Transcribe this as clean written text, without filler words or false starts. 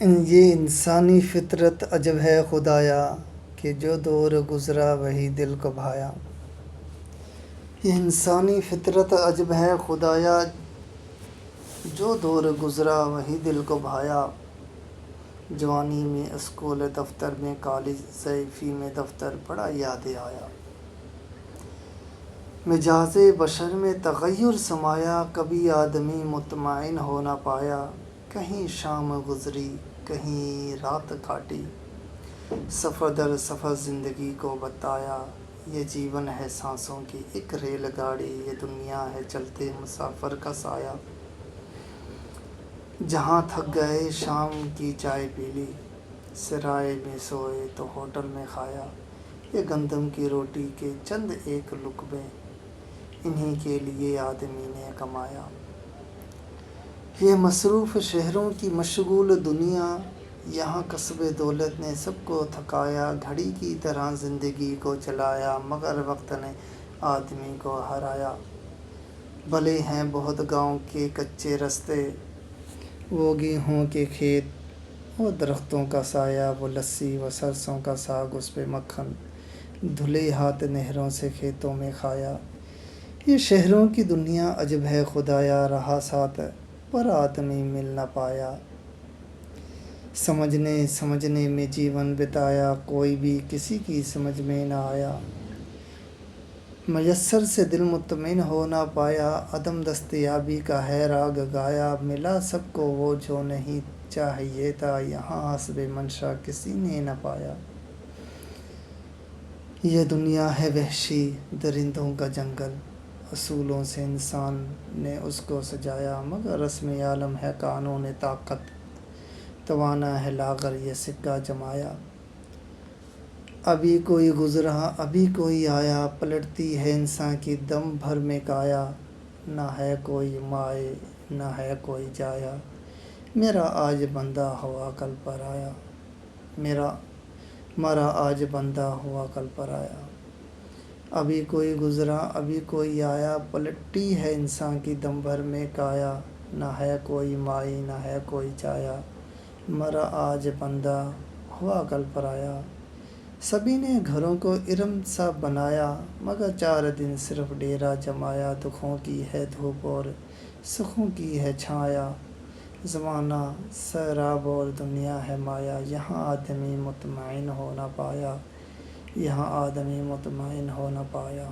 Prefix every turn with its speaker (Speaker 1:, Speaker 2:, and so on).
Speaker 1: یہ انسانی فطرت عجب ہے خدایا، کہ جو دور گزرا وہی دل کو بھایا۔ یہ انسانی فطرت عجب ہے خدایا، جو دور گزرا وہی دل کو بھایا۔ جوانی میں اسکول دفتر میں کالج، ضعیفی میں دفتر بڑا یاد آیا۔ مزاج بشر میں تغیر سمایا، کبھی آدمی مطمئن ہو نہ پایا۔ کہیں شام گزری، کہیں رات کاٹی، سفر در سفر زندگی کو بتایا۔ یہ جیون ہے سانسوں کی ایک ریل گاڑی، یہ دنیا ہے چلتے مسافر کا سایہ۔ جہاں تھک گئے شام کی چائے پی لی، سرائے میں سوئے تو ہوٹل میں کھایا۔ یہ گندم کی روٹی کے چند ایک لقمے، انہی کے لیے آدمی نے کمایا۔ یہ مصروف شہروں کی مشغول دنیا، یہاں کسب دولت نے سب کو تھکایا۔ گھڑی کی طرح زندگی کو چلایا، مگر وقت نے آدمی کو ہرایا۔ بھلے ہیں بہت گاؤں کے کچے رستے، وہ گیہوں کے کھیت، وہ درختوں کا سایہ، وہ لسی، وہ سرسوں کا ساگ، اس پہ مکھن، دھلے ہاتھ نہروں سے کھیتوں میں کھایا۔ یہ شہروں کی دنیا عجب ہے خدایا، رہا ساتھ پر آدمی مل نہ پایا۔ سمجھنے میں جیون بتایا، کوئی بھی کسی کی سمجھ میں نہ آیا۔ میسر سے دل مطمئن ہو نہ پایا، عدم دستیابی کا ہے راگ گایا۔ ملا سب کو وہ جو نہیں چاہیے تھا، یہاں حسب منشا کسی نے نہ پایا۔ یہ دنیا ہے وحشی درندوں کا جنگل، اصولوں سے انسان نے اس کو سجایا۔ مگر رسم عالم ہے قانون طاقت، توانا ہے لاغر یہ سکہ جمایا۔ ابھی کوئی گزرا ابھی کوئی آیا، پلٹتی ہے انسان کی دم بھر میں کایا۔ نہ ہے کوئی مائے نہ ہے کوئی جایا، میرا آج بندہ ہوا کل پر آیا۔ مرا آج بندہ ہوا کل پر آیا۔ ابھی کوئی گزرا ابھی کوئی آیا، پلٹتی ہے انسان کی دم بھر میں کایا۔ نہ ہے کوئی مائی نہ ہے کوئی چایا، مرا آج بندہ ہوا کل پر آیا۔ سبھی نے گھروں کو ارم سا بنایا، مگر 4 دن صرف ڈیرا جمایا۔ دکھوں کی ہے دھوپ اور سکھوں کی ہے چھایا، زمانہ سیراب اور دنیا ہے مایا۔ یہاں آدمی مطمئن ہو نہ پایا، یہاں آدمی مطمئن ہو نہ پایا۔